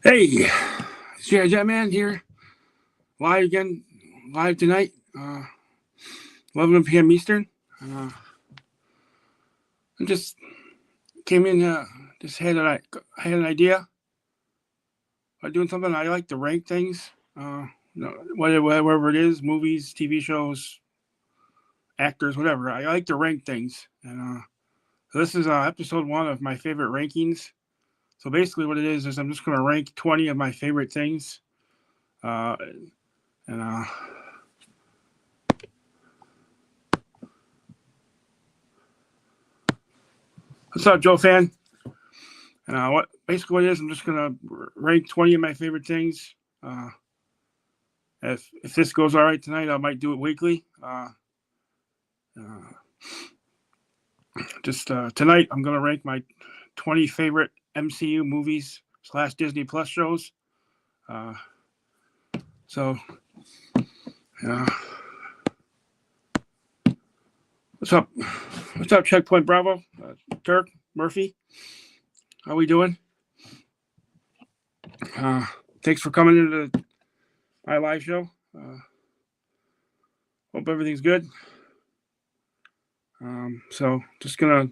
Hey, it's Jetman here, live again, live tonight, 11 p.m. Eastern. Uh, I just came in, just had an idea of doing something. I like to rank things, whatever it is, movies, TV shows, actors, whatever. I like to rank things, and so this is episode one of my favorite rankings. So basically, what it is I'm just going to rank 20 of my favorite things, uh, and what's up, Joe fan? What it is, I'm just gonna rank 20 of my favorite things. If this goes all right tonight, I might do it weekly. Uh, just Tonight, I'm gonna rank my 20 favorite MCU movies / Disney Plus shows. Uh, so, uh, what's up? What's up, Checkpoint Bravo? Kirk Murphy, how we doing? Thanks for coming into my live show. Hope everything's good. So just gonna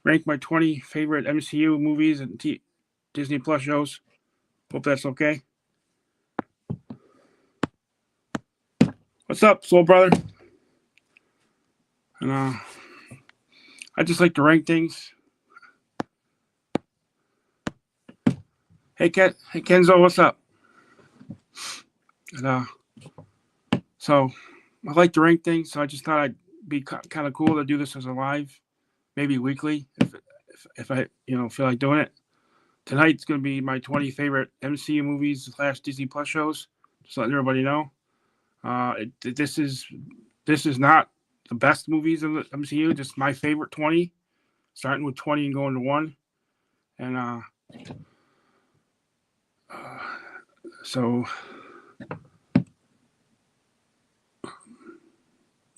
rank my 20 favorite MCU movies and Disney Plus shows. Hope that's okay. What's up, soul brother? And I just like to rank things. Hey Kenzo, what's up? And so I like to rank things, so I just thought I'd be kind of cool to do this as a live, maybe weekly, if I feel like doing it. Tonight's going to be my 20 favorite MCU movies / Disney Plus shows. Just letting everybody know. This is not the best movies of the MCU. Just my favorite 20, starting with 20 and going to 1. And so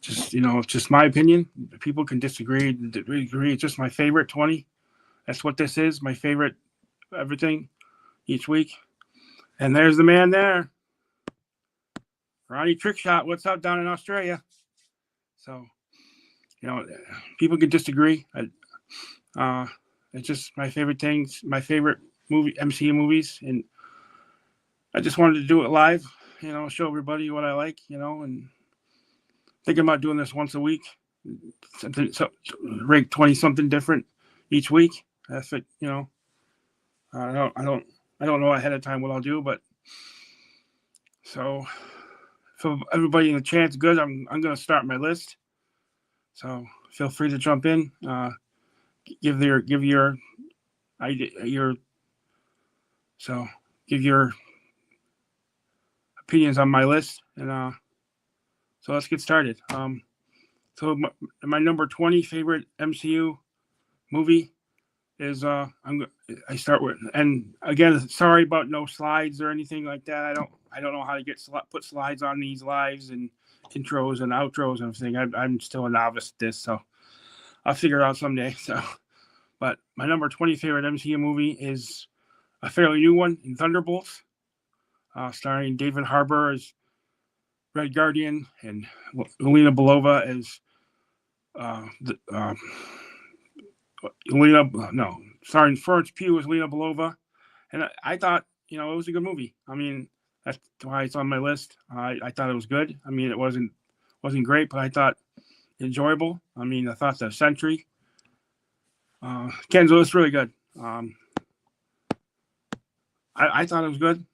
just it's just my opinion. People can disagree, agree. It's just my favorite 20. That's what this is. My favorite everything each week. And there's the man there, Ronnie Trickshot. What's up down in Australia? So people can disagree. It's just my favorite things, my favorite MCU movies, and I just wanted to do it live. Show everybody what I like. And thinking about doing this once a week, rank 20 something different each week. If it, I don't know ahead of time what I'll do, but so for everybody in the chat's good. I'm going to start my list. So feel free to jump in. Give your opinions on my list, and so let's get started. So my number 20 favorite MCU movie is I start with, and again, sorry about no slides or anything like that. I don't know how to put slides on these lives and intros and outros and everything. I'm still a novice at this, so I'll figure it out someday. So, but my number 20 favorite MCU movie is a fairly new one, in Thunderbolts, starring David Harbour as Red Guardian and Lena Belova as starring Florence Pugh as Lena Belova, and I thought it was a good movie. I mean, that's why it's on my list. I thought it was good. I mean, it wasn't great, but I thought enjoyable. I mean, I thought the Sentry, Kenzo, is really good. I thought it was good.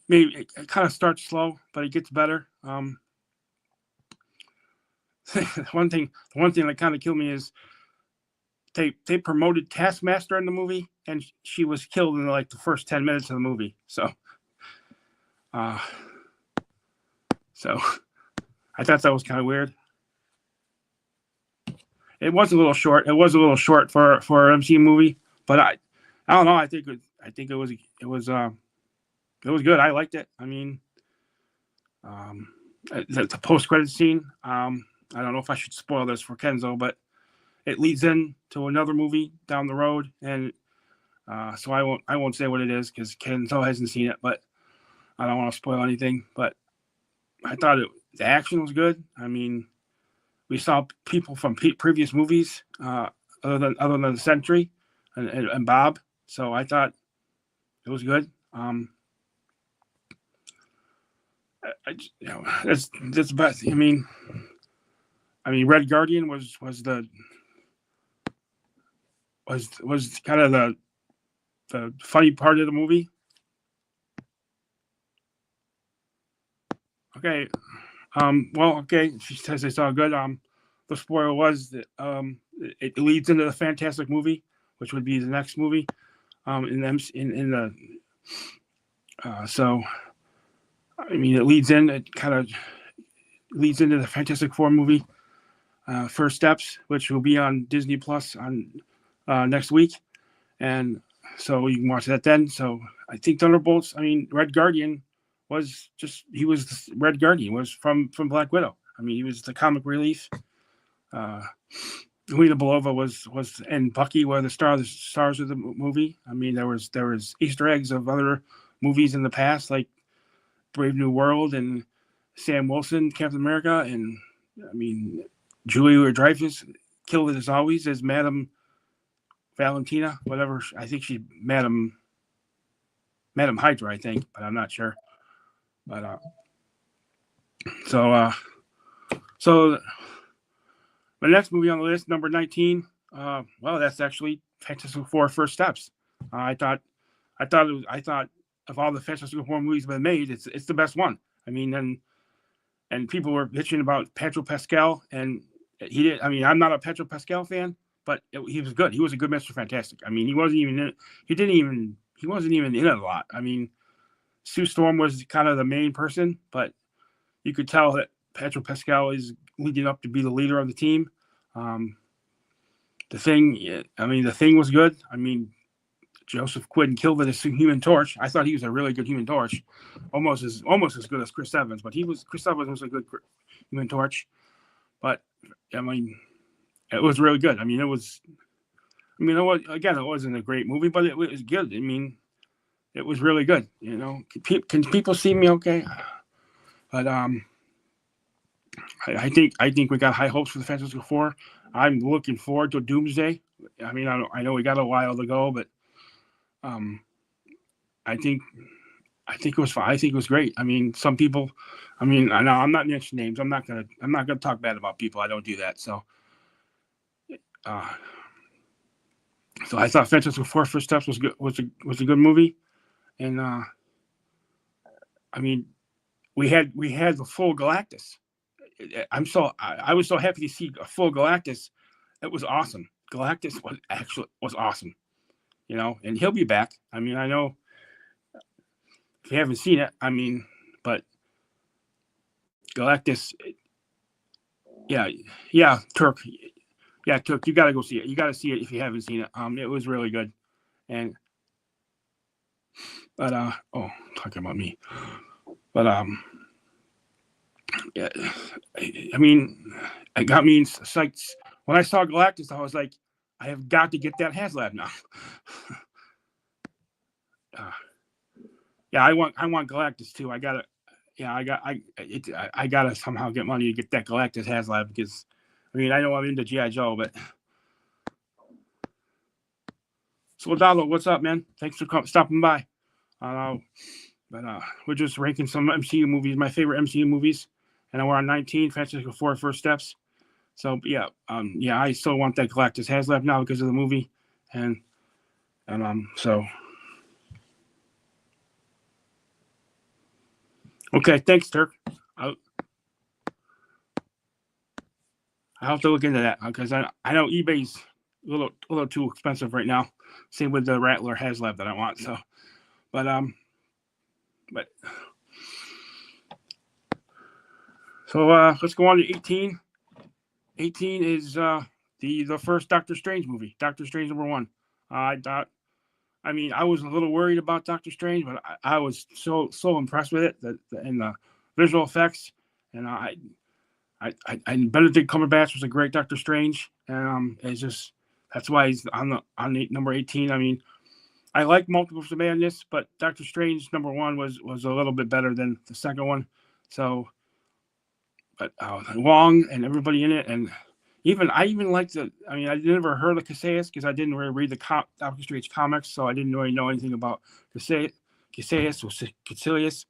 Maybe it kind of starts slow, but it gets better. The one thing that kind of killed me is they promoted Taskmaster in the movie, and she was killed in like the first 10 minutes of the movie. So I thought that was kind of weird. It was a little short. It was a little short for an MC movie, but I don't know. I think it was good. I liked it. I mean, the post-credit scene. I don't know if I should spoil this for Kenzo, but it leads into another movie down the road, and So I won't say what it is because Kenzo hasn't seen it, but I don't want to spoil anything. But I thought the action was good. I mean, we saw people from previous movies, other than the Sentry and Bob. So I thought it was good. That's the best. I mean, Red Guardian was kind of the funny part of the movie. Okay. Well, okay. She says it's all good. The spoiler was that it leads into the Fantastic movie, which would be the next movie. So I mean, it leads in. It kind of leads into the Fantastic Four movie, First Steps, which will be on Disney Plus on next week, and so you can watch that then. So I think Thunderbolts. I mean, Red Guardian was Red Guardian was from Black Widow. I mean, he was the comic relief. Helena Belova was and Bucky were the stars of the movie. I mean, there was Easter eggs of other movies in the past, like Brave New World and Sam Wilson, Captain America, and I mean, Julia Louis-Dreyfus killed it as always as Madame Valentina, whatever. I think she Madame Hydra, I think, but I'm not sure. But so the next movie on the list, number 19. Well, that's actually Fantastic Four: First Steps. I thought of all the Fantastic Four movies that have been made, it's the best one. I mean, and people were bitching about Pedro Pascal, and he did. I mean, I'm not a Pedro Pascal fan, but he was good. He was a good Mr. Fantastic. I mean, he wasn't even in it a lot. I mean, Sue Storm was kind of the main person, but you could tell that Pedro Pascal is leading up to be the leader of the team. The Thing was good. I mean, Joseph Quinn killed it as Human Torch. I thought he was a really good Human Torch, almost as good as Chris Evans. But Chris Evans was a good Human Torch. But I mean, it was really good. I mean, it was. I mean, it wasn't a great movie, but it was good. I mean, it was really good. You know, can people see me okay? But I think we got high hopes for the Fantastic Four. I'm looking forward to Doomsday. I mean, I know we got a while to go, but I think it was fine. I think it was great. I mean, some people. I mean, I know I'm not mentioning names. I'm not gonna talk bad about people. I don't do that. So I thought Fantastic Four: First Steps was good. Was a good movie, and I mean, we had the full Galactus. I was so happy to see a full Galactus. It was awesome. Galactus was awesome, you know, and he'll be back. I mean, I know if you haven't seen it, I mean, but Galactus, yeah, Turk, you got to go see it. You got to see it if you haven't seen it. It was really good, talking about me, but yeah, I mean, it got me in sights. When I saw Galactus, I was like, I have got to get that HasLab now. I want Galactus too. I gotta somehow get money to get that Galactus HasLab because, I mean, I know I'm into G.I. Joe, but. So, Donald, what's up, man? Thanks for stopping by. We're just ranking some MCU movies, my favorite MCU movies, and we're on 19, Fantastic Four: First Steps. So I still want that Galactus HasLab now because of the movie, and so. Okay, thanks, Turk. I'll have to look into that because I know eBay's a little too expensive right now. Same with the Rattler HasLab that I want. So, but let's go on to 18. 18 is the first Doctor Strange movie, Doctor Strange #1. I mean, I was a little worried about Doctor Strange, but I was so impressed with it and the visual effects, and I Benedict Cumberbatch was a great Doctor Strange, and it's just that's why he's on number 18. I mean, I like Multiverse of Madness, but Doctor Strange #1 was a little bit better than the second one. So, but Wong and everybody in it, and I even liked the. I mean, I never heard of Casillas because I didn't really read the Doctor Strange comics, so I didn't really know anything about Casillas or Casillas.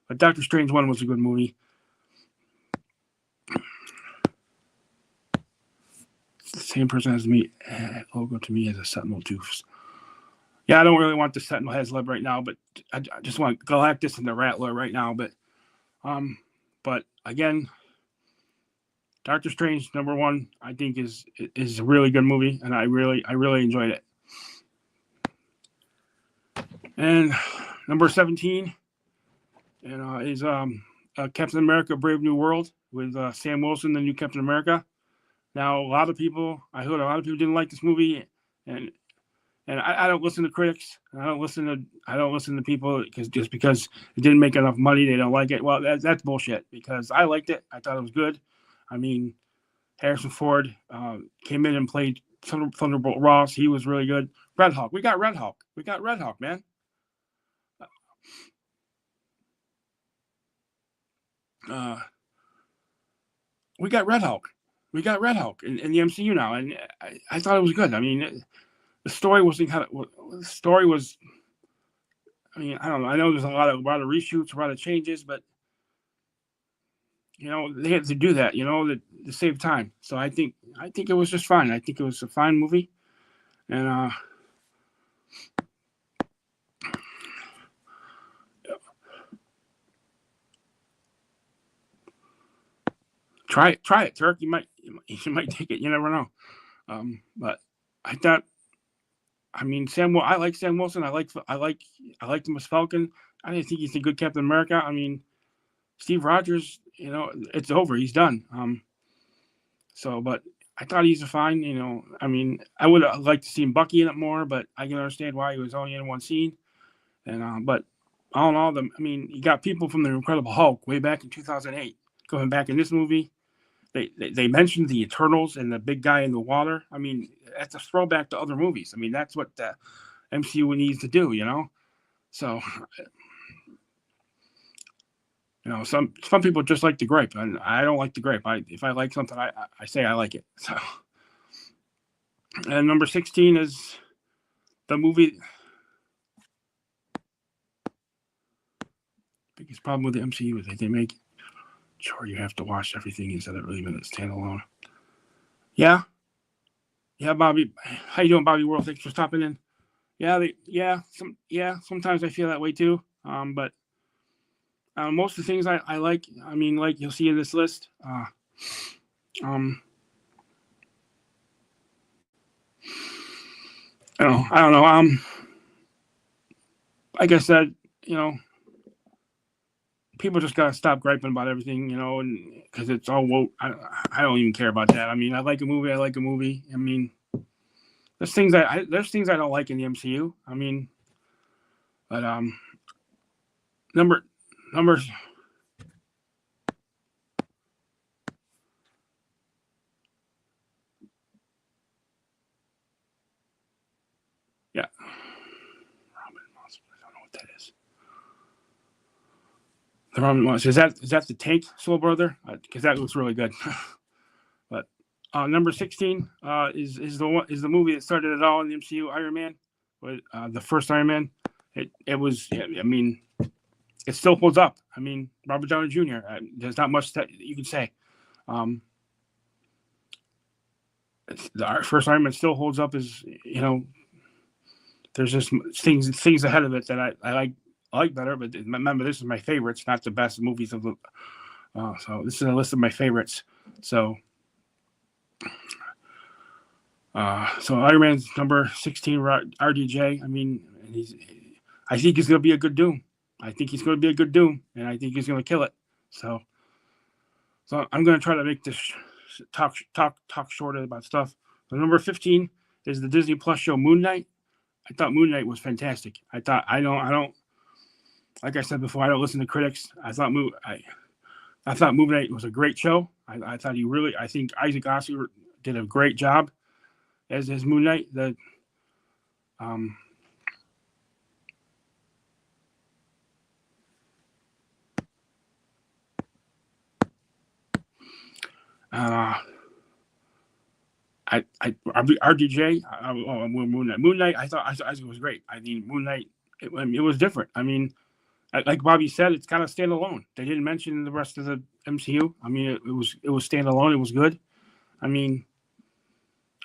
But Doctor Strange 1 was a good movie. It's the same person as me. Logo to me as a Sentinel Tooth. Yeah, I don't really want the Sentinel Heslib right now, but I just want Galactus and the Rattler right now. But again, Doctor Strange #1, I think is a really good movie, and I really enjoyed it. And number 17, is Captain America: Brave New World with Sam Wilson, the new Captain America. Now, I heard a lot of people didn't like this movie, and I don't listen to critics. I don't listen to people just because it didn't make enough money, they don't like it. Well, that's bullshit, because I liked it. I thought it was good. I mean, Harrison Ford came in and played Thunderbolt Ross. He was really good. Red Hawk. We got Red Hawk, man. We got Red Hawk. We got Red Hawk in the MCU now, and I thought it was good. I mean, the story wasn't the story was. I mean, I don't know. I know there's a lot of reshoots, a lot of changes, but they had to do that, to save time. So I think it was just fine. I think it was a fine movie, and try it, Turk. You might take it. You never know. But I thought, I mean, I like Sam Wilson. I liked him as Falcon. I didn't think he's a good Captain America. I mean, Steve Rogers, it's over. He's done. But I thought he's a fine. I mean, I would have liked to see Bucky in it more, but I can understand why he was only in one scene. And but all in all, you got people from the Incredible Hulk way back in 2008 going back in this movie. They mentioned the Eternals and the big guy in the water. I mean, that's a throwback to other movies. I mean, that's what the MCU needs to do, So, some people just like the gripe, and I don't like the gripe. If I like something, I say I like it. So, and number 16 is the movie. Biggest problem with the MCU is that they make sure you have to watch everything instead of leaving it standalone. Yeah, Bobby. How you doing, Bobby World? Thanks for stopping in. Sometimes I feel that way too. But most of the things I like. I mean, like you'll see in this list. I don't know. Like I said, people just gotta stop griping about everything, and because it's all woke. I don't even care about that. I mean, I like a movie. I mean, there's things I don't like in the MCU. I mean, but numbers. Yeah. Robin Monster. I don't know what that is. The Robin Monster. Is that the Tank Soul Brother? Because that looks really good. But number 16 is the movie that started it all in the MCU. Iron Man, the first Iron Man. It was. I mean, it still holds up. I mean, Robert Downey Jr. There's not much that you can say. The first Iron Man still holds up. As there's just things ahead of it that I like better. But remember, this is my favorites, not the best movies of the. So this is a list of my favorites. So Iron Man's number 16, RDJ. I mean, I think he's going to be a good Doom. I think he's going to be a good Doom, and I think he's going to kill it. So I'm going to try to make this talk shorter about stuff. So number 15 is the Disney Plus show Moon Knight. I thought Moon Knight was fantastic. I don't. Like I said before, I don't listen to critics. I thought Moon Knight was a great show. I think Isaac Oscar did a great job as Moon Knight. Uh, RDJ, Moon Knight. Moon Knight, I thought it was great. I mean, Moon Knight, it was different. I mean, like Bobby said, it's kind of standalone. They didn't mention the rest of the MCU. I mean, it was standalone. It was good. I mean,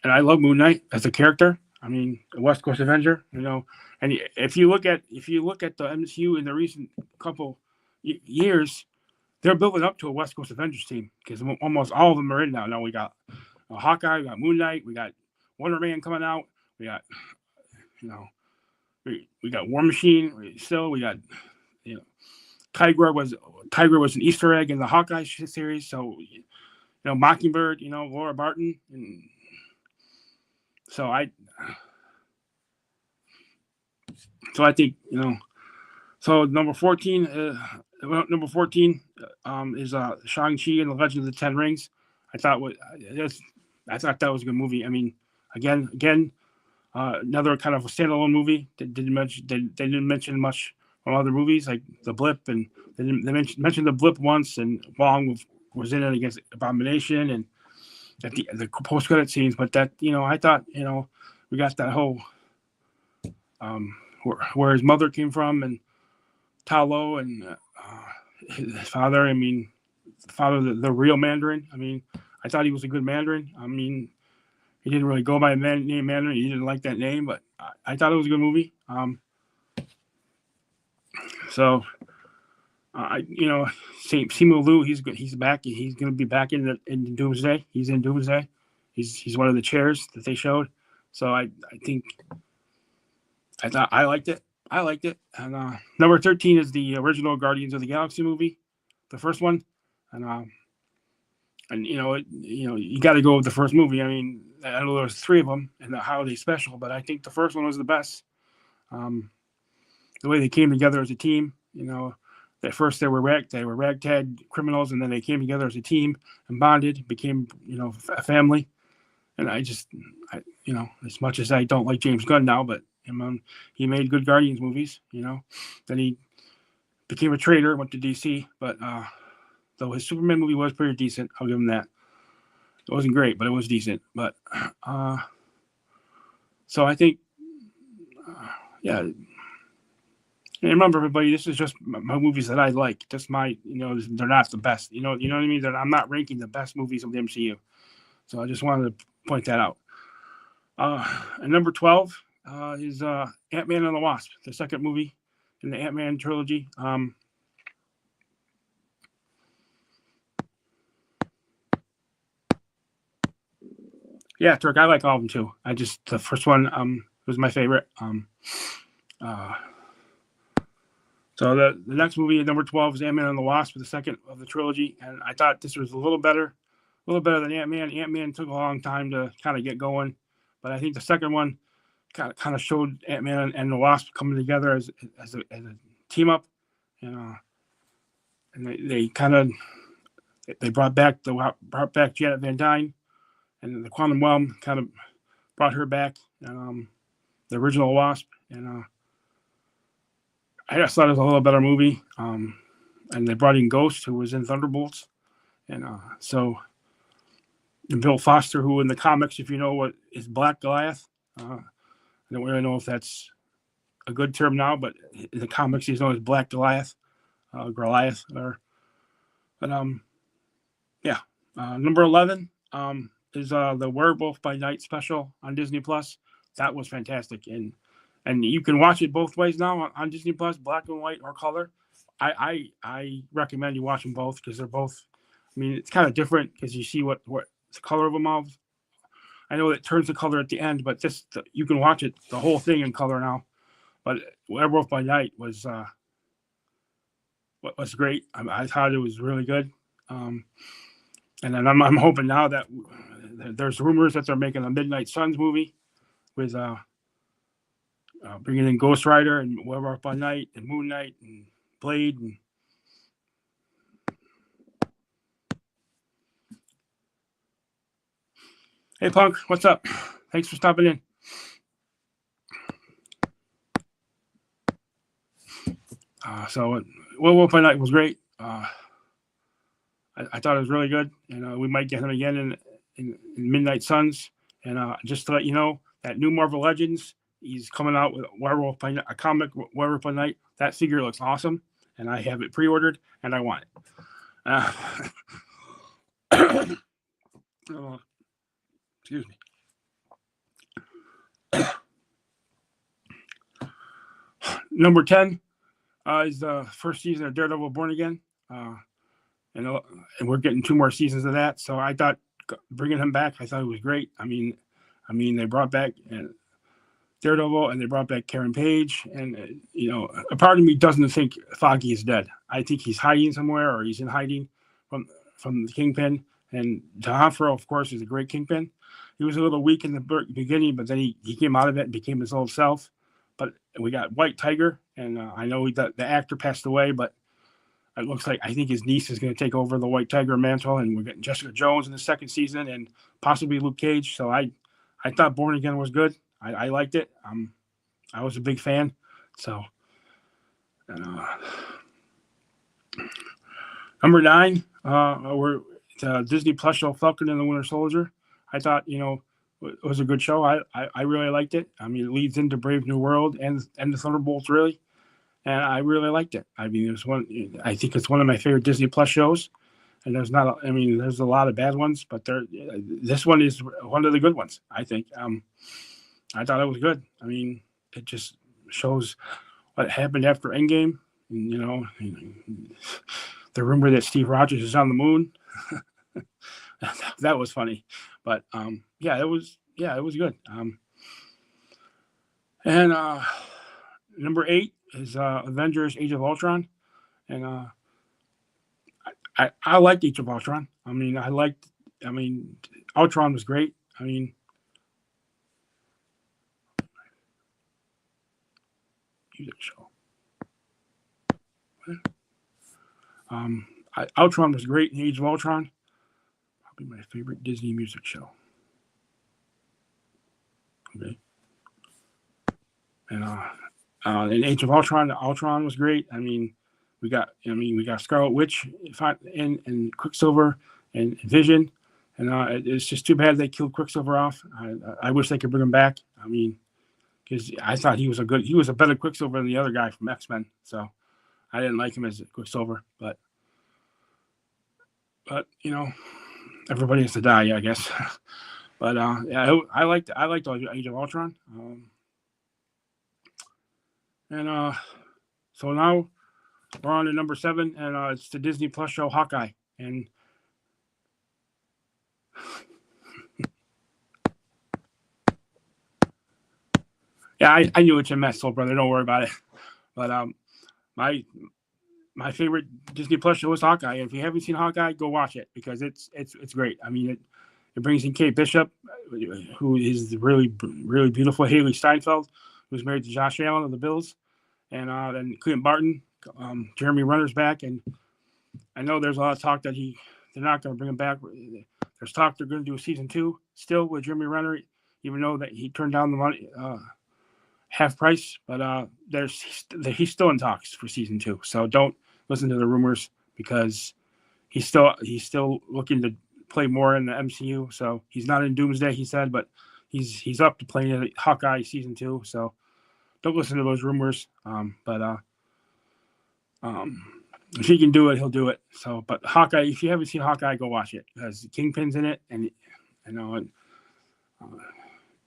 and I love Moon Knight as a character. I mean, a West Coast Avenger, you know. And if you look at the MCU in the recent couple years, they're building up to a West Coast Avengers team because almost all of them are in now. Now we got Hawkeye, we got Moon Knight, we got Wonder Man coming out, we got we got War Machine. We got Tiger was an Easter egg in the Hawkeye series. So Mockingbird, Laura Barton, and so I think So number 14, is Shang-Chi and the Legend of the Ten Rings. I thought that was a good movie. I mean, again, another kind of a standalone movie. They didn't mention much from other movies like The Blip, and they mentioned The Blip once, and Wong was in it against Abomination, and at the post-credit scenes. But that I thought we got that whole where his mother came from, and Ta Lo and his father. I mean, the real Mandarin. I mean, I thought he was a good Mandarin. I mean, he didn't really go by the name Mandarin. He didn't like that name, but I thought it was a good movie. Simu Liu, he's good. He's back. He's going to be back in Doomsday. He's in Doomsday. He's one of the chairs that they showed. So I thought I liked it. And number 13 is the original Guardians of the Galaxy movie, the first one, and you got to go with the first movie. I mean, I know there was 3 of them in the holiday special, but I think the first one was the best. The way they came together as a team, at first they were ragtag criminals, and then they came together as a team and bonded, became a family. And as much as I don't like James Gunn now, but he made good Guardians movies, Then he became a traitor, went to DC, but though his Superman movie was pretty decent, I'll give him that. It wasn't great, but it was decent. But so I think, yeah. And remember, everybody, this is just my movies that I like. Just my, they're not the best. You know what I mean? I'm not ranking the best movies of the MCU. So I just wanted to point that out. And number 12 is Ant-Man and the Wasp, the second movie in the Ant-Man trilogy. Yeah, Turk, I like all of them too. The first one was my favorite. So the next movie, number 12, is Ant-Man and the Wasp, the second of the trilogy, and I thought this was a little better than Ant-Man. Ant-Man took a long time to kind of get going, but I think the second one kind of showed Ant-Man and the Wasp coming together as a team up, and they brought back Janet Van Dyne, and the Quantum Realm kind of brought her back, and the original Wasp, and I just thought it was a little better movie. And they brought in Ghost, who was in Thunderbolts, and and Bill Foster, who in the comics, if you know what is Black Goliath, I don't really know if that's a good term now, but in the comics he's known as Black Goliath, Goliath, or but number 11 is the Werewolf by Night special on Disney Plus. That was fantastic, and you can watch it both ways now on Disney Plus, black and white or color. I recommend you watch them both because they're both. I mean, it's kind of different because you see what the color of them all. I know it turns the color at the end, but you can watch it the whole thing in color now. But Werewolf by Night was great. I thought it was really good. And then I'm hoping now that there's rumors that they're making a Midnight Suns movie with bringing in Ghost Rider and Werewolf by Night and Moon Knight and Blade. And hey, Punk, what's up? Thanks for stopping in. So Werewolf by Night was great. I I thought it was really good, and we might get him again in Midnight Suns. And just to let you know, that new Marvel Legends, he's coming out with Werewolf by a comic Werewolf by Night. That figure looks awesome, and I have it pre-ordered, and I want it. Excuse me. Number 10 is the first season of Daredevil Born Again. And we're getting 2 more seasons of that. So I thought bringing him back, I thought it was great. I mean, they brought back Daredevil and they brought back Karen Page. And, a part of me doesn't think Foggy is dead. I think he's hiding somewhere, or he's in hiding from the Kingpin. And D'Onofrio, of course, is a great Kingpin. He was a little weak in the beginning, but then he came out of it and became his old self. But we got White Tiger, and I know the actor passed away, but it looks like I think his niece is going to take over the White Tiger mantle, and we're getting Jessica Jones in the second season, and possibly Luke Cage. So I thought Born Again was good. I liked it. I was a big fan. So, number 9, we're the Disney Plus show Falcon and the Winter Soldier. I thought it was a good show. I really liked it. I mean, it leads into Brave New World and the Thunderbolts, really. And I really liked it. I mean, I think it's one of my favorite Disney Plus shows. And there's a lot of bad ones, but this one is one of the good ones, I think. I thought it was good. I mean, it just shows what happened after Endgame. And, the rumor that Steve Rogers is on the moon. That was funny. But it was good. And number 8 is Avengers: Age of Ultron, and I liked Age of Ultron. I mean, Ultron was great. I mean, music show. Ultron was great in Age of Ultron. Probably my favorite Disney music show. Okay. And in Age of Ultron, Ultron was great. I mean, we got Scarlet Witch and Quicksilver and Vision, and it's just too bad they killed Quicksilver off. I wish they could bring him back. I mean, because I thought he was a better Quicksilver than the other guy from X-Men. So I didn't like him as Quicksilver, but everybody has to die, I guess. But I liked Age of Ultron. And so now we're on to number 7, and it's the Disney Plus show Hawkeye. And yeah, I knew it's a mess, soul brother. Don't worry about it. But my favorite Disney Plus show is Hawkeye. And if you haven't seen Hawkeye, go watch it because it's great. I mean, it brings in Kate Bishop, who is really, really beautiful. Haley Steinfeld, who's married to Josh Allen of the Bills. And then Clint Barton, Jeremy Renner's back. And I know there's a lot of talk that they're not going to bring him back. There's talk they're going to do a season 2 still with Jeremy Renner, even though that he turned down the money half price. But he's still in talks for season 2. So don't listen to the rumors because he's still looking to play more in the MCU. So he's not in Doomsday, he said, but he's up to playing Hawkeye season 2. So don't listen to those rumors. But if he can do it, he'll do it. So, but Hawkeye, if you haven't seen Hawkeye, go watch it because Kingpin's in it, and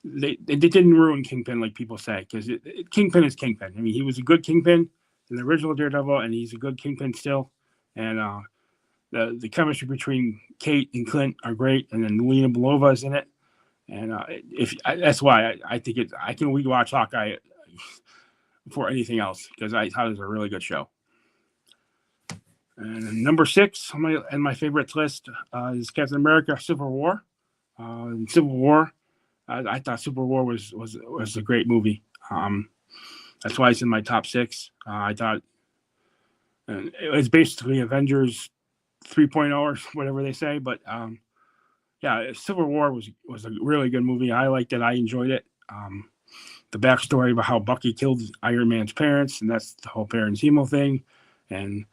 they didn't ruin Kingpin like people say because Kingpin is Kingpin. I mean, he was a good Kingpin in the original Daredevil, and he's a good Kingpin still. And the chemistry between Kate and Clint are great, and then Lena Belova is in it. And that's why I think I can rewatch Hawkeye before anything else because I thought it was a really good show. And number 6 on my favorites list is Captain America: Civil War. Civil War, I thought Civil War was a great movie. That's why it's in my top 6. I thought it was basically Avengers 3.0 or whatever they say, but Civil War was a really good movie. I liked it. I enjoyed it. The backstory about how Bucky killed Iron Man's parents, and that's the whole Baron Zemo thing, and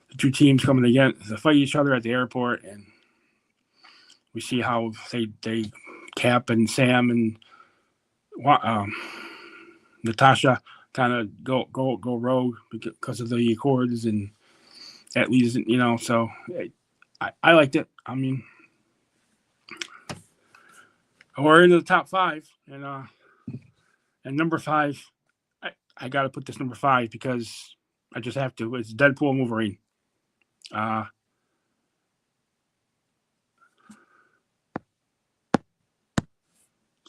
the two teams coming against to fight each other at the airport, and we see how they Cap and Sam and Natasha kind of go rogue because of the Accords, and that leads, so I liked it. I mean, we're into the top five, and number five, I got to put this number five because I just have to. It's Deadpool and Wolverine.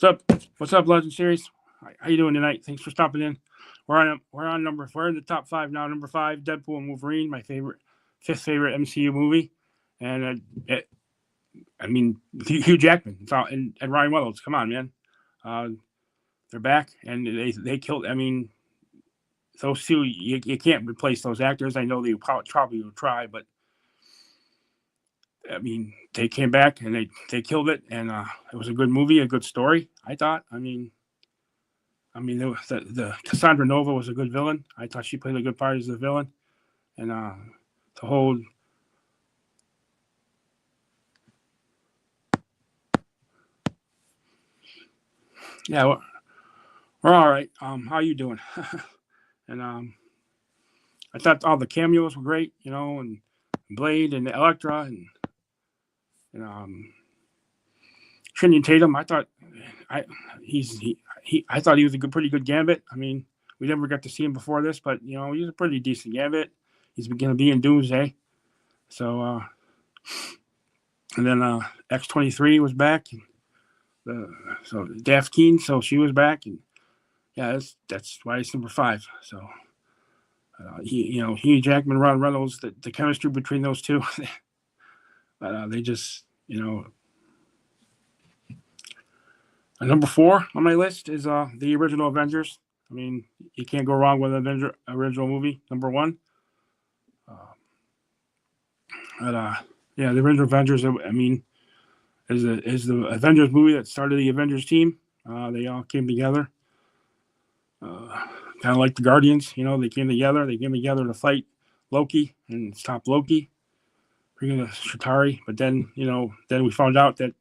What's up, Legend Series? How you doing tonight? Thanks for stopping in. We're in the top five now. Number five, Deadpool and Wolverine, my fifth favorite MCU movie, and Hugh Jackman and Ryan Reynolds. Come on, man. They're back, and they killed. I mean, those two, you can't replace those actors. I know they probably will try, but I mean, they came back and they killed it, and it was a good movie, a good story, I thought. I mean, the Cassandra Nova was a good villain. I thought she played a good part as the villain, and the whole. Yeah, we're all right. How you doing? And I thought all the cameos were great, and Blade and Elektra and Channing Tatum. I thought I thought he was a pretty good Gambit. I mean, we never got to see him before this, but he's a pretty decent Gambit. He's going to be in Doomsday. So and then X-23 was back. So Daft Keen, so she was back, and yeah, that's why it's number five. So Hugh Jackman, Ron Reynolds, the chemistry between those two, they just number four on my list is the original Avengers. I mean, you can't go wrong with an original movie. Number one. The original Avengers. I mean, is the Avengers movie that started the Avengers team. They all came together. Kind of like the Guardians, they came together. They came together to fight Loki and stop Loki, bringing the Chitauri. But then, then we found out that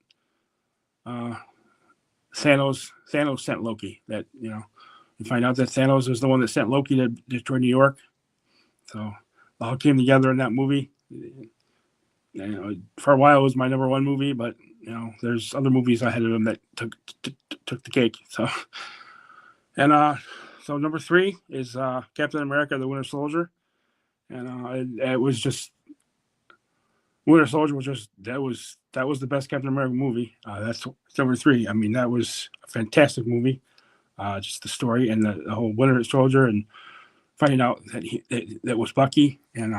Thanos sent Loki. That we find out that Thanos was the one that sent Loki to destroy New York. So it all came together in that movie. For a while it was my number one movie, but there's other movies ahead of him that took the cake. So so number three is Captain America: The Winter Soldier, and it was just Winter Soldier was just that was the best Captain America movie. That's number three. I mean, that was a fantastic movie. Just the story and the whole Winter Soldier and finding out that that was Bucky, and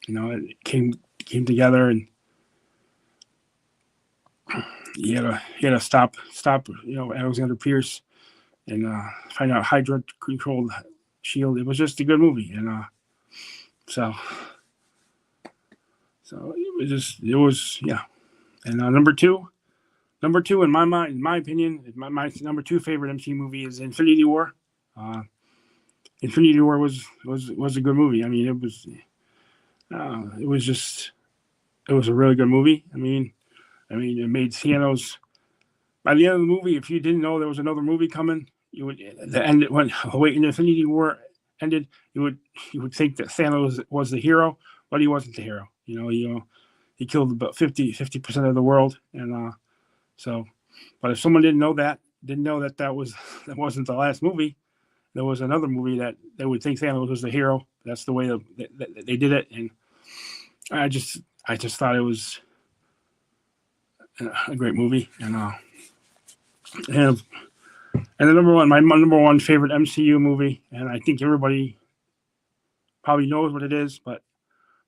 it came together, and he had to stop Alexander Pierce and find out Hydra controlled Shield. It was just a good movie, and so it was yeah. And number two in my mind, in my opinion, my number two favorite MC movie is Infinity War. Infinity War was a good movie. I mean, it was a really good movie. I mean, it made Thanos. By the end of the movie, if you didn't know there was another movie coming, you would when Infinity War ended, you would think that Thanos was the hero, but he wasn't the hero. He killed about 50% of the world, and so. But if someone didn't know that wasn't the last movie, there was another movie that they would think Thanos was the hero. That's the way that they did it, and I just thought it was a great movie, and the my number one favorite MCU movie, and I think everybody probably knows what it is, but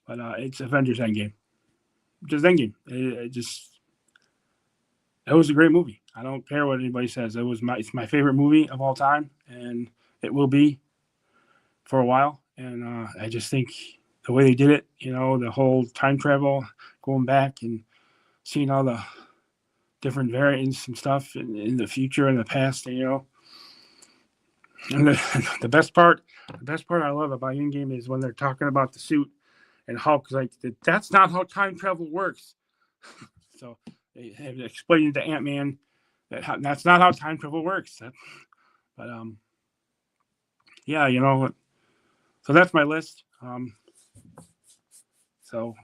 it's Avengers Endgame. Just Endgame. It was a great movie. I don't care what anybody says. It's my favorite movie of all time, and it will be for a while. And I just think the way they did it, the whole time travel, going back and seeing all the different variants and stuff in the future and the past, And the best part I love about Endgame is when they're talking about the suit and Hulk's like, that's not how time travel works. So they have explained to Ant-Man that's not how time travel works. But yeah, so that's my list. So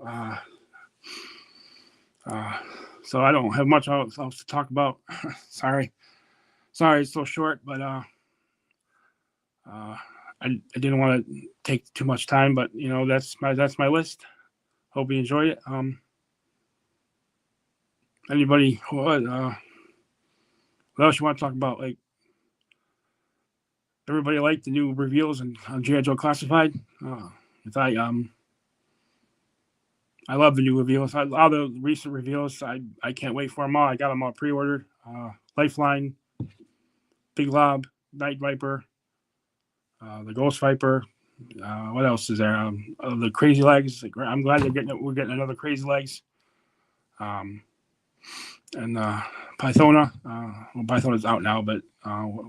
so I don't have much else to talk about. Sorry, it's so short, but I didn't want to take too much time, but that's my list. Hope you enjoy it. Anybody what else you want to talk about? Like everybody liked the new reveals on G.I. Joe Classified. I love the new reveals. All the recent reveals. I can't wait for them all. I got them all pre-ordered. Lifeline, Big Lob, Night Viper, the Ghost Viper. What else is there? The Crazy Legs. I'm glad we're getting another Crazy Legs. And Pythona. Well, Pythona's out now, but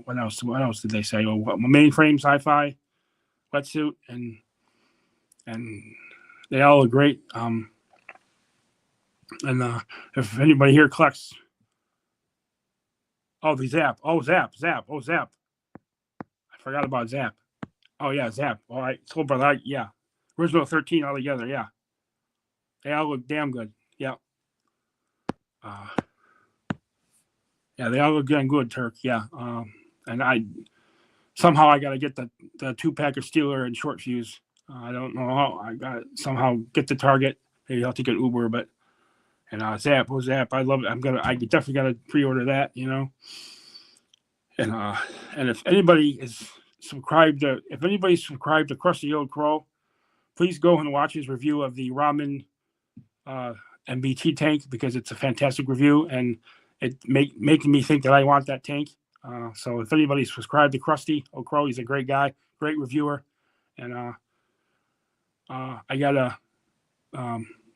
what else? What else did they say? Well, Mainframe Sci-Fi, Wetsuit, and they all look great. And if anybody here collects, the Zap. Zap. I forgot about Zap. Oh yeah, Zap. All right, Soul Brother. Yeah, original 13 all together. Yeah, they all look damn good. Yeah. Yeah, they all look damn good, Turk. Yeah. And I got to get the 2-pack of Steeler and Short Fuse. I don't know how I got to somehow get the Target. Maybe I'll have to get Uber, but Zap. I love it. I definitely got to pre-order that. And if anybody's subscribed to Krusty Old Crow, please go and watch his review of the Ramen MBT tank because it's a fantastic review and it making me think that I want that tank. So if anybody's subscribed to Krusty Old Crow, he's a great guy, great reviewer, and I gotta.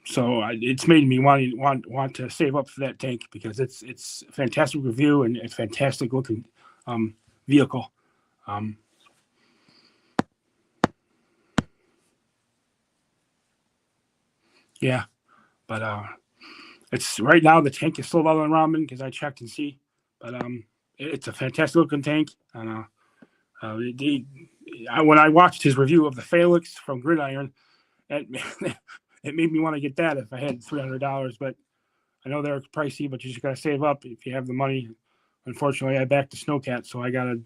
So it's made me want to save up for that tank because it's a fantastic review and it's fantastic looking vehicle. Yeah, but it's right now the tank is sold out on Ramen because I checked and see, but it's a fantastic looking tank. And when I watched his review of the Phalanx from Gridiron, it made me want to get that if I had $300. But I know they're pricey, but you just gotta save up if you have the money. Unfortunately, I backed the Snowcat, so I gotta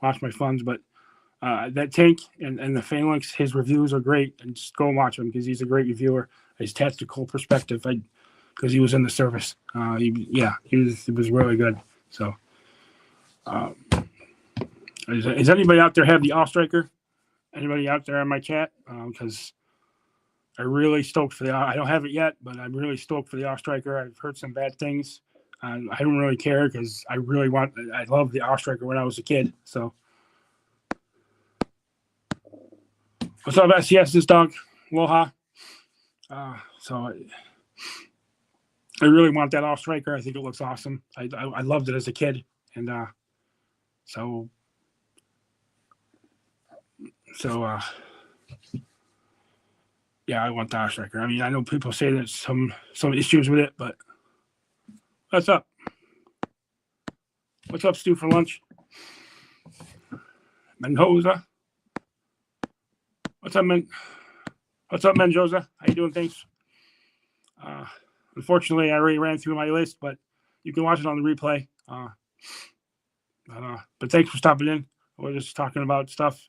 watch my funds. But that tank and the Phalanx, his reviews are great, and just go and watch him because he's a great reviewer. His tactical perspective, because he was in the service. He was really good. So, is anybody out there have the All Striker? Anybody out there in my chat? Because I'm really stoked for I don't have it yet, but I'm really stoked for the All Striker. I've heard some bad things. I don't really care because I love the All Striker when I was a kid. So, what's up, SCS? This dog, Aloha. So I really want that All Striker. I think it looks awesome. I loved it as a kid, and so yeah, I want the All Striker. I mean, I know people say there's some issues with it, but what's up? What's up, Stu, for lunch? Mendoza. What's up, Mendoza? How you doing? Thanks. Unfortunately, I already ran through my list, but you can watch it on the replay. But thanks for stopping in. We're just talking about stuff.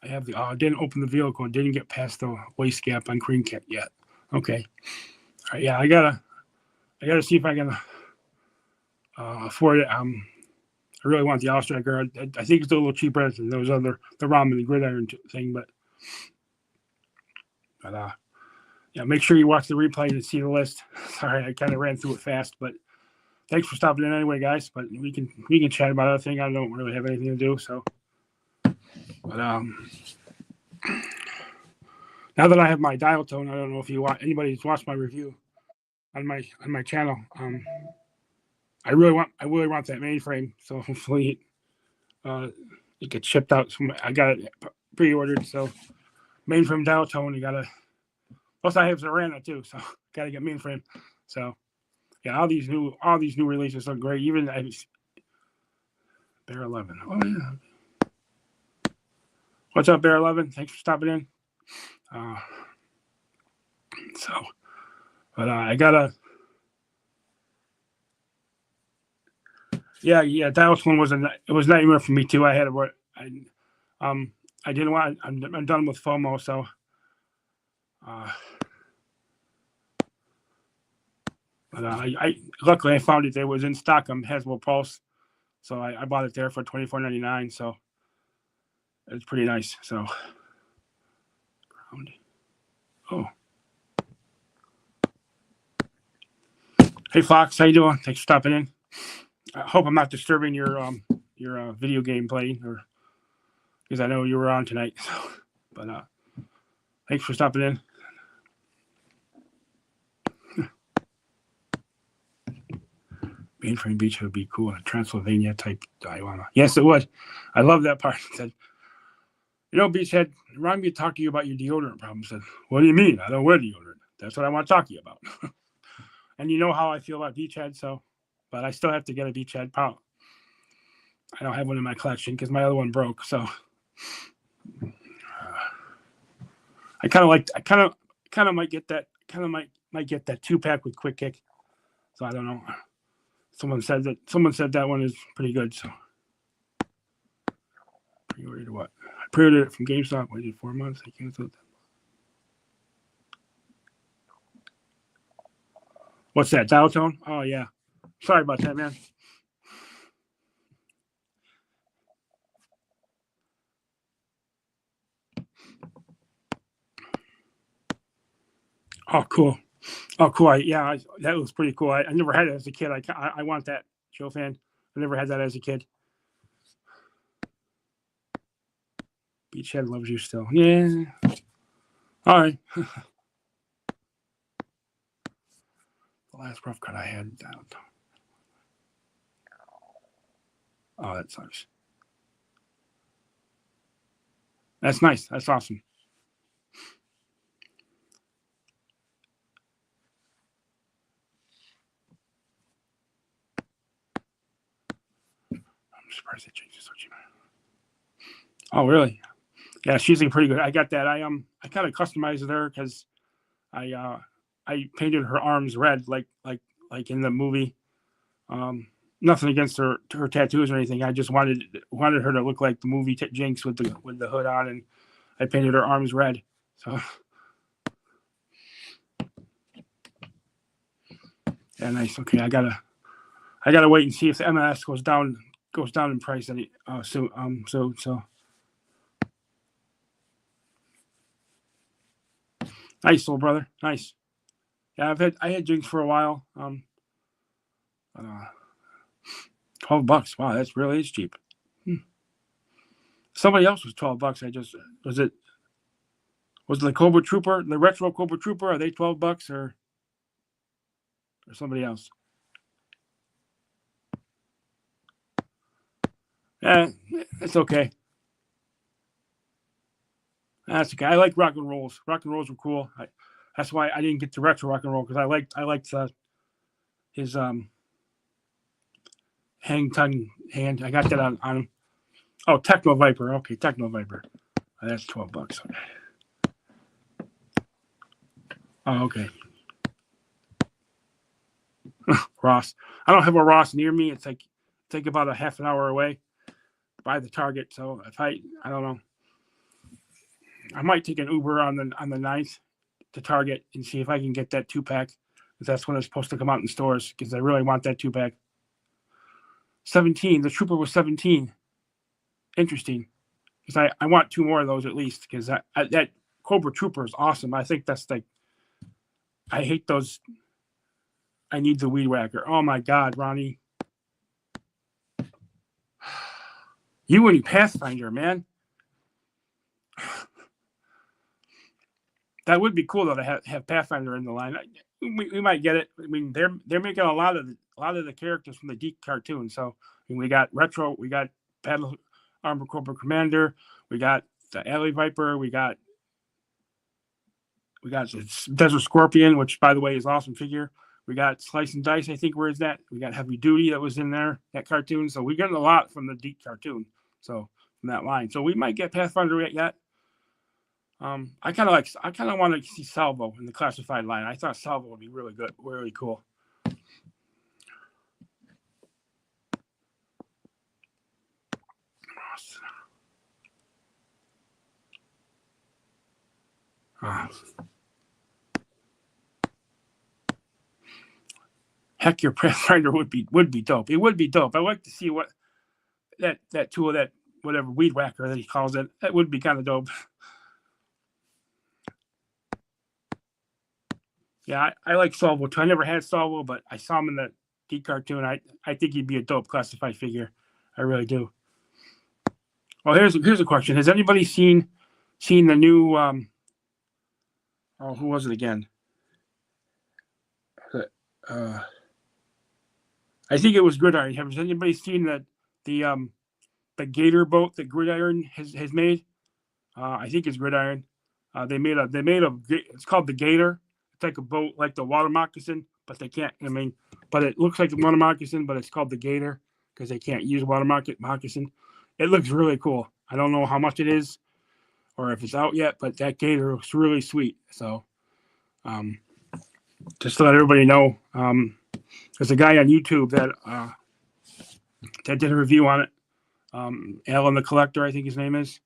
I have I didn't open the vehicle and didn't get past the waist gap on Cream Cat yet. Okay. All right, yeah, I gotta see if I can afford it. I really want the All Striker. I think it's a little cheaper than those other the Ramen and Gridiron thing, but yeah, make sure you watch the replay to see the list. Sorry, I kind of ran through it fast, but thanks for stopping in anyway, guys. But we can chat about other thing. I don't really have anything to do, so. But Now that I have my dial tone, I don't know if anybody's watched my review on my channel. I really want that mainframe, so hopefully it gets shipped out. I got it pre-ordered, so mainframe dial tone. You gotta. Plus, I have Zorana too, so gotta get mainframe. So yeah, all these new releases are great. Even Bear 11. Oh yeah. What's up, Bear 11? Thanks for stopping in. But I gotta. Yeah. Dallas one was it was a nightmare for me too. I had I didn't want. I'm done with FOMO, so. But I luckily I found it. It was in stock on Hasbro Pulse, so I bought it there for $24.99. So it's pretty nice. So. Oh. Hey Fox, how you doing? Thanks for stopping in. I hope I'm not disturbing your video game playing, or because I know you were on tonight. So, but thanks for stopping in. Mainframe Beach would be cool. A Transylvania type diorama. Yes, it would. I love that part. It said, Beachhead, remind me to talk to you about your deodorant problem. I said, what do you mean? I don't wear deodorant. That's what I want to talk to you about. And you know how I feel about Beachhead, but I still have to get a Beachhead pal. I don't have one in my collection because my other one broke. So I kind of might get that. Might get that 2-pack with Quick Kick. So I don't know. Someone said that one is pretty good. So pre-ordered what? I pre-ordered it from GameStop. Waited 4 months. I canceled it. What's that? Dial tone? Oh yeah. Sorry about that, man. Oh, cool. That was pretty cool. I never had it as a kid. I want that, Joe fan. I never had that as a kid. Beachhead loves you still. Yeah. All right. The last rough cut I had. Oh, that sucks. That's nice. That's awesome. I'm surprised they changed this. Oh, really? Yeah, she's pretty good. I got that. I kind of customized her because I painted her arms red like in the movie. Nothing against her tattoos or anything. I just wanted her to look like the movie Jinx with the hood on, and I painted her arms red. So yeah, nice. Okay, I gotta wait and see if the MS goes down in price. So nice, little brother. Nice. Yeah, I had Jinx for a while. $12. Wow, that's really is cheap. Somebody else was $12. Was it the Cobra Trooper, the retro Cobra Trooper? Are they $12 or somebody else? Yeah, it's okay. That's okay. I like rock and rolls. Rock and rolls were cool. That's why I didn't get the retro rock and roll because I liked his hang tongue hand. I got that on him. Oh, Techno Viper. Okay, Techno Viper. That's $12. Okay. Oh, okay. Ross. I don't have a Ross near me. It's like about a half an hour away by the Target. So if I don't know, I might take an Uber on the 9th to Target and see if I can get that 2-pack. Because that's when it's supposed to come out in stores. Because I really want that 2-pack. 17. The Trooper was 17. Interesting. Because I want 2 more of those at least. Because that Cobra Trooper is awesome. I think that's I hate those. I need the weed whacker. Oh my God, Ronnie. You and Pathfinder, man. That would be cool though to have Pathfinder in the line. We might get it. I mean, they're making a lot of the characters from the Deke cartoon. So I mean, we got Retro, we got Battle Armor Corps Commander, we got the Alley Viper, we got Desert Scorpion, which by the way is an awesome figure. We got Slice and Dice, I think. Where is that? We got Heavy Duty that was in there, that cartoon. So we're getting a lot from the Deke cartoon. So from that line. So we might get Pathfinder yet. I kind of want to see Salvo in the classified line. I thought Salvo would be really good, really cool. Heck, your Pathfinder would be dope. It would be dope. I'd like to see what that tool, that whatever weed whacker that he calls it. That would be kind of dope. Yeah, I like Salvo too. I never had Salvo, but I saw him in the Deke cartoon. I think he'd be a dope classified figure. I really do. Well, here's a question. Has anybody seen the new who was it again? I think it was Gridiron. Has anybody seen the Gator boat that Gridiron has made? I think it's Gridiron. They made a. It's called the Gator. It's like a boat, like the water moccasin, but they can't. I mean, but it looks like the water moccasin, but it's called the Gator because they can't use water moccasin. It looks really cool. I don't know how much it is, or if it's out yet, but that Gator looks really sweet. So, just to let everybody know, there's a guy on YouTube that did a review on it. Alan the Collector, I think his name is.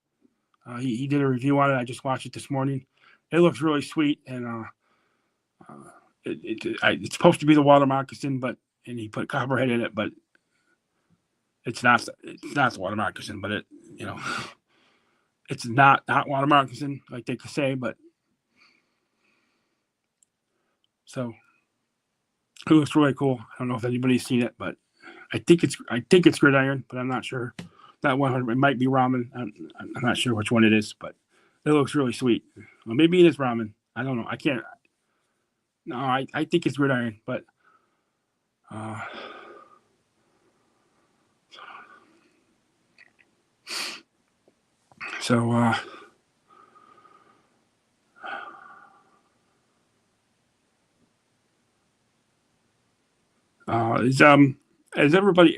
He did a review on it. I just watched it this morning. It looks really sweet, and it's supposed to be the water moccasin, and he put Copperhead in it, but it's not the water moccasin, but it's not water moccasin like they could say, but so it looks really cool. I don't know if anybody's seen it, but I think it's Gridiron, but I'm not sure. Not 100. It might be Ramen. I'm not sure which one it is, but it looks really sweet. Well, maybe it is Ramen. I don't know. I can't. No, I think it's Gridiron, but so as everybody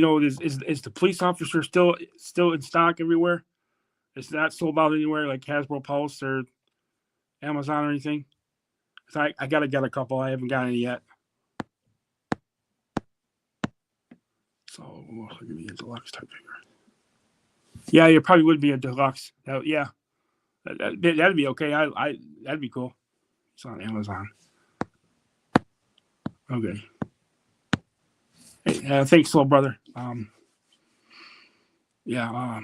knows, is the police officer still in stock everywhere? It's not sold out anywhere like Hasbro Pulse or Amazon or anything. So I gotta get a couple. I haven't got any yet. So we'll give me a deluxe type figure. Yeah, it probably would be a deluxe. Yeah, that'd be okay. That'd be cool. It's on Amazon. Okay. Hey, thanks, little brother. Yeah.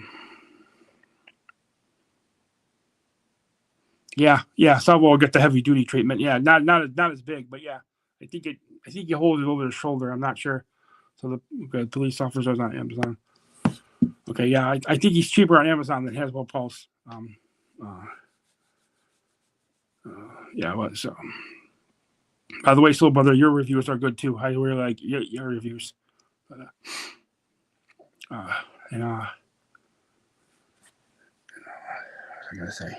Salvo will get the heavy duty treatment. Yeah, not as big, but yeah, I think you hold it over the shoulder. I'm not sure. So the police officers on Amazon. Okay, yeah, I think he's cheaper on Amazon than Hasbro Pulse. Yeah, well, so. By the way, Soul Brother, your reviews are good too. I really like your reviews. But, what was I gonna say?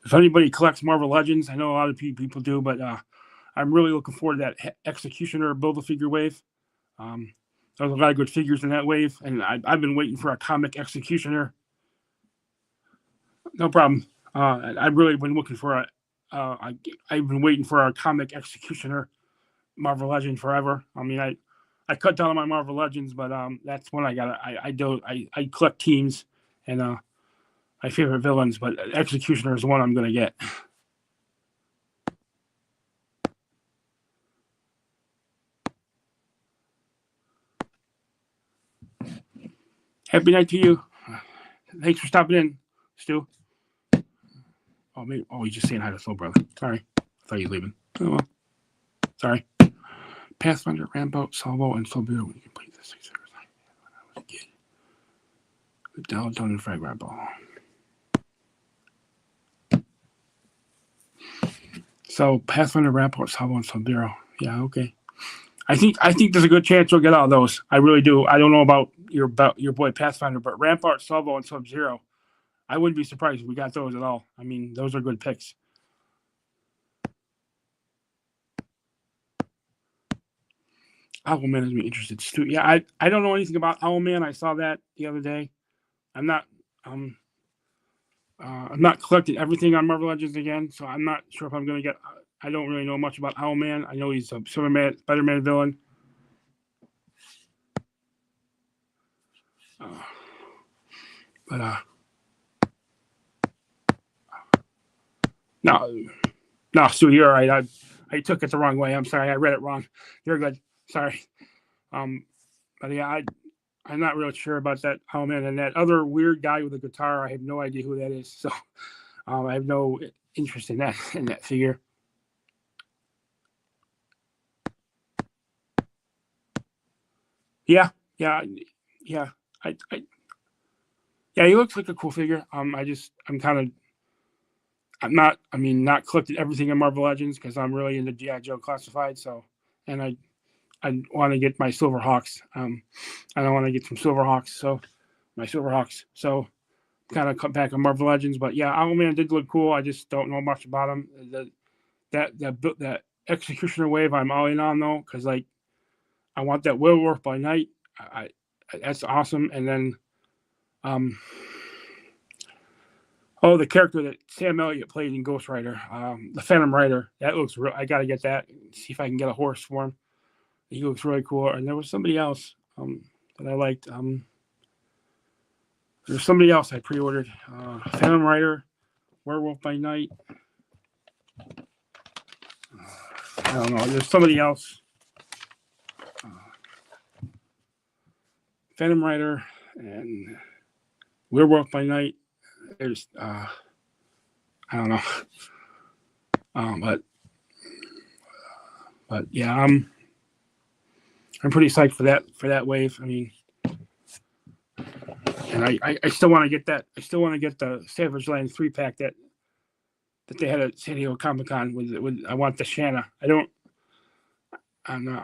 If anybody collects Marvel Legends, I know a lot of people do, but I'm really looking forward to that Executioner Build-A-Figure wave. There's a lot of good figures in that wave, and I've been waiting for a comic Executioner. No problem. I've really been looking for I've been waiting for a comic Executioner Marvel Legend forever. I mean, I cut down on my Marvel Legends, but that's when I got it. I collect teams and my favorite villains, but Executioner is the one I'm gonna get. Happy night to you. Thanks for stopping in, Stu. Oh, he's just saying hi to Soul Brother. Sorry. I thought you were leaving. Oh, well. Sorry. Pathfinder, Rambo, Salvo, and Soul Brother when you complete this. Down the frag ball. So Pathfinder, Rampart, Salvo, and Sub-Zero. Yeah, okay. I think there's a good chance you'll get all those. I really do. I don't know about your boy Pathfinder, but Rampart, Salvo, and Sub-Zero, I wouldn't be surprised if we got those at all. I mean, those are good picks. Owlman has me interested. Yeah, I don't know anything about Owlman. I saw that the other day. I'm not collecting everything on Marvel Legends again, so I'm not sure if I'm going to get. I don't really know much about Owlman. I know he's a Spider-Man villain. No, Stu, you're all right. I took it the wrong way. I'm sorry. I read it wrong. You're good. Sorry. But yeah, I'm not really sure about that Owlman, and that other weird guy with a guitar. I have no idea who that is. So I have no interest in that figure. Yeah. He looks like a cool figure. I'm not collecting everything in Marvel Legends because I'm really into G.I. Joe Classified. So, and I want to get my Silverhawks. I don't want to get some Silverhawks. So, my Silverhawks. So, kind of cut back on Marvel Legends. But yeah, Owlman did look cool. I just don't know much about him. That Executioner wave, I'm all in on though, because like I want that Werewolf by Night. That's awesome. And then, the character that Sam Elliott played in Ghost Rider, the Phantom Rider, that looks real. I got to get that. See if I can get a horse for him. He looks really cool. And there was somebody else that I liked. There's somebody else I pre-ordered. Phantom Rider, Werewolf by Night. I don't know. There's somebody else. Phantom Rider and Werewolf by Night. There's I don't know. But yeah, I'm pretty psyched for that wave. I mean, and I still want to get that. I still want to get the Savage Land 3-pack that they had at San Diego Comic-Con with I want the Shanna. I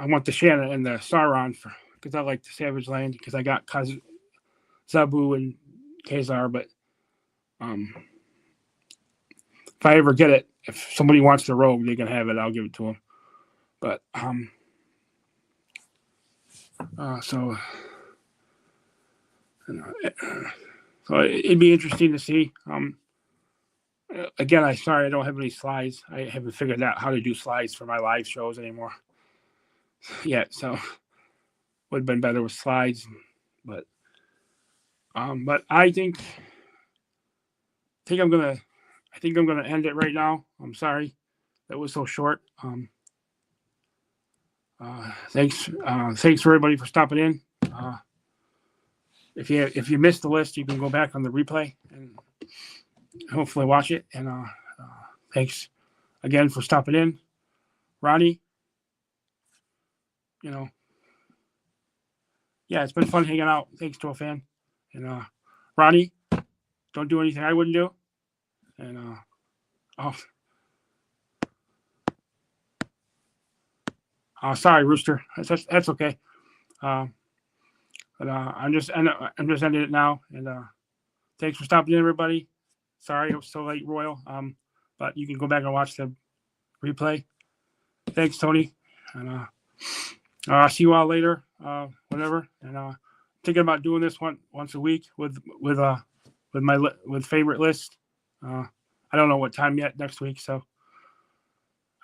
want the Shanna and the Sauron because I like the Savage Land because I got Zabu and Kazar, but if I ever get it, if somebody wants the Rogue, they can have it. I'll give it to them. But so it'd be interesting to see. Again, I don't have any slides. I haven't figured out how to do slides for my live shows anymore yet. So would have been better with slides, but I think I'm gonna end it right now. I'm sorry that was so short. Thanks for everybody for stopping in. If you missed the list, you can go back on the replay and hopefully watch it. And thanks again for stopping in, Ronnie. It's been fun hanging out. Thanks to a fan. And Ronnie, don't do anything I wouldn't do. And sorry, Rooster. That's okay. But I'm just ending it now. And thanks for stopping in, everybody. Sorry it was so late, Royal. But you can go back and watch the replay. Thanks, Tony. And I'll see you all later, whenever. And thinking about doing this once a week with my favorite list. I don't know what time yet next week, so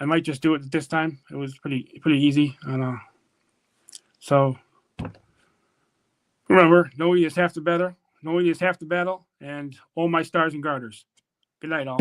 I might just do it this time. It was pretty easy. And so remember, knowing is half the battle, and all my stars and garters. Good night, all.